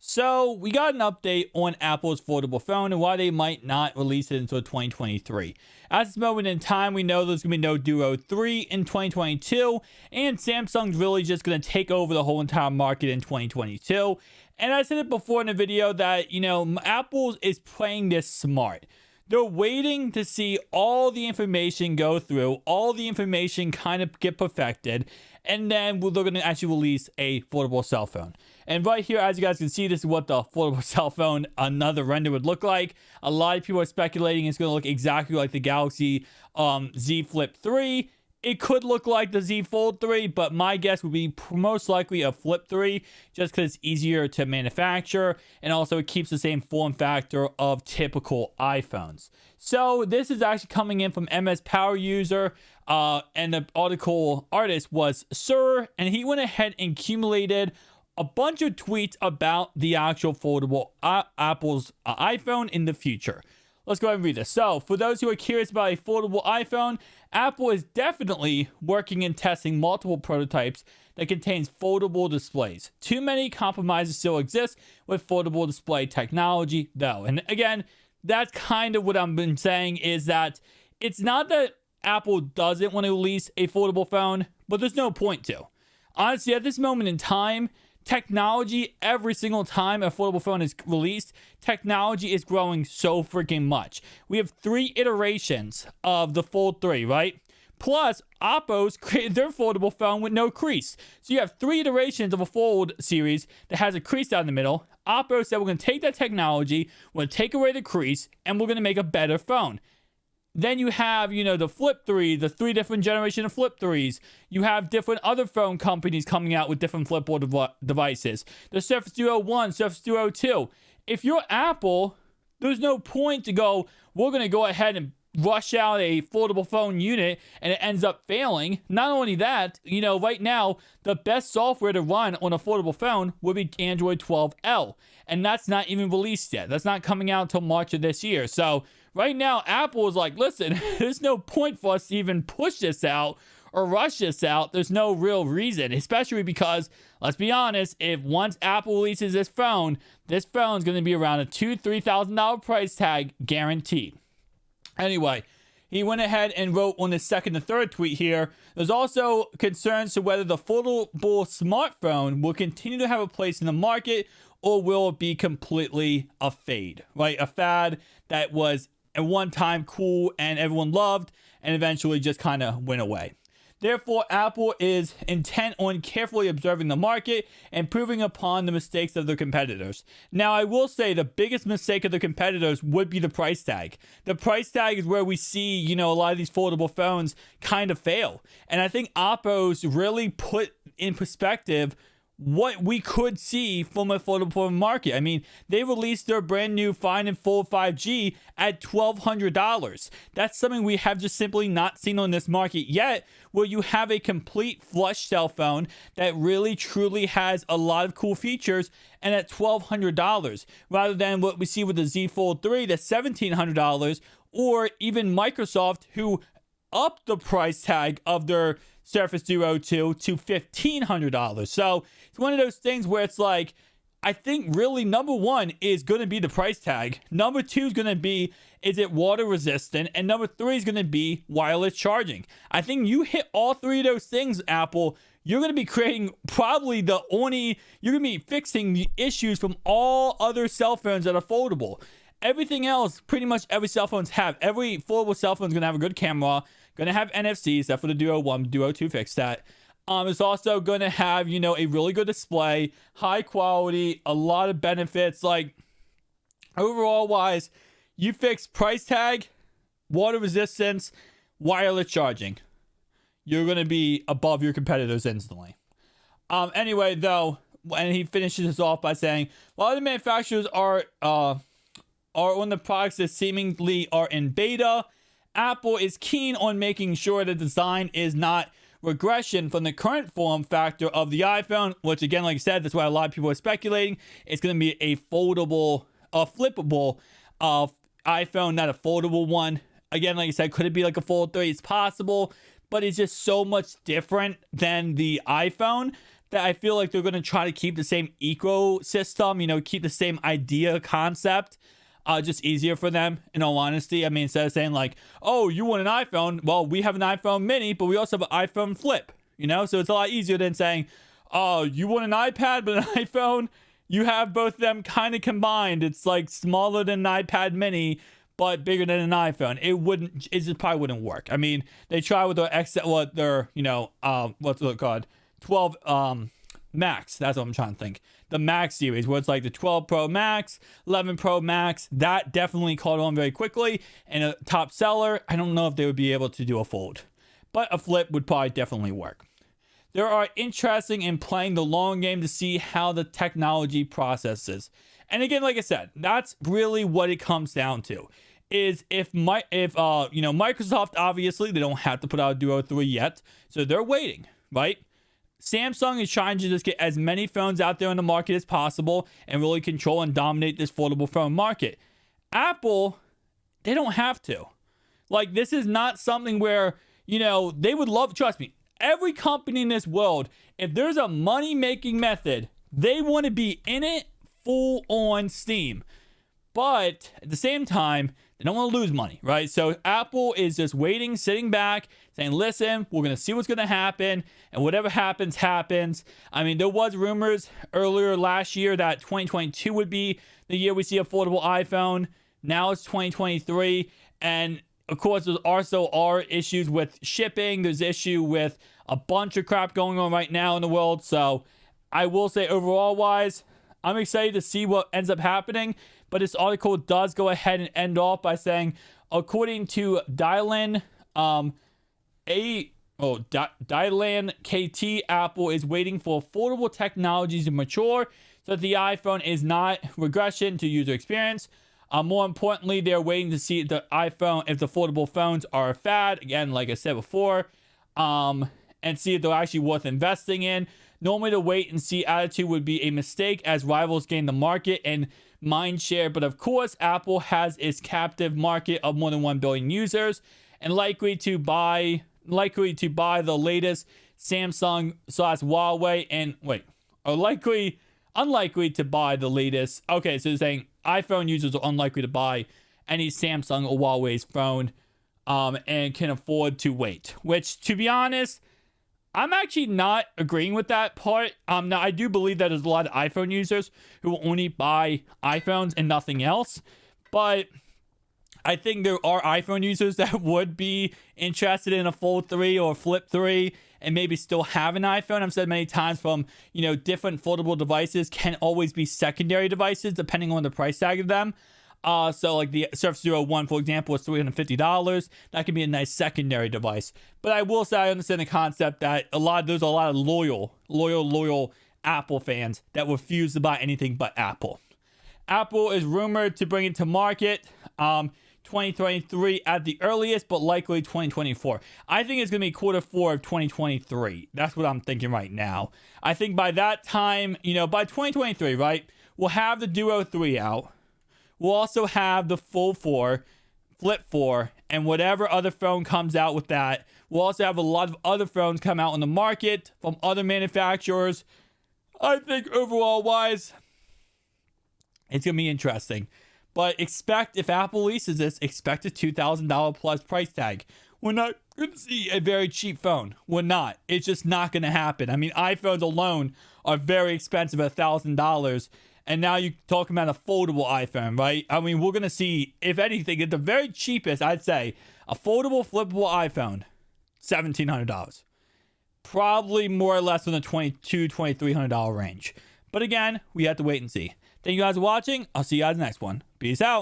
So we got an update on Apple's foldable phone and why they might not release it until 2023. At this moment in time, we know there's going to be no Duo 3 in 2022, and Samsung's really just going to take over the whole entire market in 2022. And I said it before in the video that, Apple is playing this smart. They're waiting to see all the information go through, all the information kind of get perfected, and then they're going to actually release a foldable cell phone. And right here, as you guys can see, this is what the foldable cell phone, another render, would look like. A lot of people are speculating it's going to look exactly like the Galaxy Z Flip 3. It could look like the Z Fold 3, but my guess would be most likely a Flip 3, just because it's easier to manufacture, and also it keeps the same form factor of typical iPhones. So this is actually coming in from MS Power User, and the article artist was Sir, and he went ahead and accumulated a bunch of tweets about the actual foldable Apple's iPhone in the future. Let's go ahead and read this. So, for those who are curious about a foldable iPhone, Apple is definitely working and testing multiple prototypes that contains foldable displays. Too many compromises still exist with foldable display technology, though. And again, that's kind of what I've been saying, is that it's not that Apple doesn't want to release a foldable phone, but there's no point to. Honestly, at this moment in time, technology, every single time a foldable phone is released, technology is growing so freaking much. We have 3 iterations of the Fold 3, right? Plus, Oppo's created their foldable phone with no crease. So you have 3 iterations of a Fold series that has a crease down the middle. Oppo said, we're going to take that technology, we're going to take away the crease, and we're going to make a better phone. Then you have, the Flip 3, the 3 different generations of Flip 3s. You have different other phone companies coming out with different flipboard devices. The Surface Duo 1, Surface Duo 2. If you're Apple, there's no point to go, we're going to go ahead and rush out a foldable phone unit and it ends up failing. Not only that, right now, the best software to run on a foldable phone would be Android 12L. And that's not even released yet. That's not coming out until March of this year. So right now, Apple is like, listen, there's no point for us to even push this out or rush this out. There's no real reason, especially because, let's be honest, if once Apple releases this phone is going to be around a $2,000-$3,000 price tag guaranteed. Anyway, he went ahead and wrote on the second and third tweet here, there's also concerns to whether the foldable smartphone will continue to have a place in the market, or will it be completely a fade, right? A fad that was at one time cool and everyone loved, and eventually just kind of went away. Therefore, Apple is intent on carefully observing the market and improving upon the mistakes of their competitors. Now, I will say the biggest mistake of the competitors would be the price tag. The price tag is where we see, a lot of these foldable phones kind of fail. And I think Oppo's really put in perspective what we could see from a foldable market. I mean, they released their brand new Find and Fold 5G at $1,200. That's something we have just simply not seen on this market yet, where you have a complete flush cell phone that really truly has a lot of cool features, and at $1,200, rather than what we see with the Z Fold 3 that's $1,700, or even Microsoft, who upped the price tag of their Surface Duo 2 to $1,500. So it's one of those things where it's like, I think really number one is going to be the price tag. Number two is going to be, is it water resistant? And number three is going to be wireless charging. I think you hit all 3 of those things, Apple, you're going to be creating probably you're going to be fixing the issues from all other cell phones that are foldable. Everything else, pretty much every cell phones have. Every foldable cell phone is going to have a good camera, going to have NFC, except for the Duo 1, Duo 2 fixed that. It's also going to have, a really good display, high quality, a lot of benefits. Like, overall wise, you fix price tag, water resistance, wireless charging. You're going to be above your competitors instantly. Anyway, though, and he finishes this off by saying, while the manufacturers are on the products that seemingly are in beta, Apple is keen on making sure the design is not regression from the current form factor of the iPhone, which again, like I said, that's why a lot of people are speculating it's going to be a flippable iPhone, not a foldable one. Again, like I said, could it be like a Fold 3? It's possible, but it's just so much different than the iPhone that I feel like they're going to try to keep the same ecosystem, keep the same idea concept. Just easier for them, in all honesty. I mean, instead of saying like, oh, you want an iPhone? Well, we have an iPhone mini, but we also have an iPhone flip, So it's a lot easier than saying, oh, you want an iPad, but an iPhone? You have both of them kind of combined. It's like smaller than an iPad mini, but bigger than an iPhone. It just probably wouldn't work. I mean, they try with their what's it called? 12, Max. That's what I'm trying to think. The Max series, where it's like the 12 Pro Max, 11 Pro Max. That definitely caught on very quickly. And a top seller, I don't know if they would be able to do a fold. But a flip would probably definitely work. They are interesting in playing the long game to see how the technology processes. And again, like I said, that's really what it comes down to. Is if Microsoft, obviously, they don't have to put out a Duo 3 yet. So they're waiting, right? Samsung is trying to just get as many phones out there in the market as possible and really control and dominate this foldable phone market. Apple, they don't have to. Like, this is not something where, they would love, trust me, every company in this world, if there's a money-making method, they want to be in it full on steam. But at the same time, they don't want to lose money, right? So Apple is just waiting, sitting back, saying, listen, we're going to see what's going to happen, and whatever happens, happens. I mean, there was rumors earlier last year that 2022 would be the year we see a foldable iPhone. Now it's 2023, and of course, there also are issues with shipping. There's issue with a bunch of crap going on right now in the world. So I will say overall wise, I'm excited to see what ends up happening. But this article does go ahead and end off by saying, according to Dylan, Dylan KT, Apple is waiting for affordable technologies to mature so that the iPhone is not regression to user experience. More importantly, they're waiting to see if the foldable phones are a fad. Again, like I said before, and see if they're actually worth investing in. Normally, the wait and see attitude would be a mistake as rivals gain the market and mind share. But of course, Apple has its captive market of more than 1 billion users and unlikely to buy the latest Samsung / Huawei unlikely to buy the latest. Okay, so they're saying iPhone users are unlikely to buy any Samsung or Huawei's phone and can afford to wait. Which, to be honest, I'm actually not agreeing with that part. Now, I do believe that there's a lot of iPhone users who will only buy iPhones and nothing else. But I think there are iPhone users that would be interested in a Fold 3 or Flip 3 and maybe still have an iPhone. I've said many times different foldable devices can always be secondary devices depending on the price tag of them. So like the Surface Zero 1, for example, is $350. That can be a nice secondary device. But I will say I understand the concept that there's a lot of loyal Apple fans that refuse to buy anything but Apple. Apple is rumored to bring it to market 2023 at the earliest, but likely 2024. I think it's going to be Q4 of 2023. That's what I'm thinking right now. I think by that time, by 2023, right, we'll have the Duo 3 out. We'll also have the Fold 4, Flip 4, and whatever other phone comes out with that. We'll also have a lot of other phones come out on the market from other manufacturers. I think overall wise, it's going to be interesting. But if Apple releases this, expect a $2,000 plus price tag. We're not going to see a very cheap phone. We're not. It's just not going to happen. I mean, iPhones alone are very expensive at $1,000. And now you're talking about a foldable iPhone, right? I mean, we're going to see, if anything, at the very cheapest, I'd say, a foldable, flippable iPhone, $1,700. Probably more or less in the $2,200, $2,300 range. But again, we have to wait and see. Thank you guys for watching. I'll see you guys in the next one. Peace out.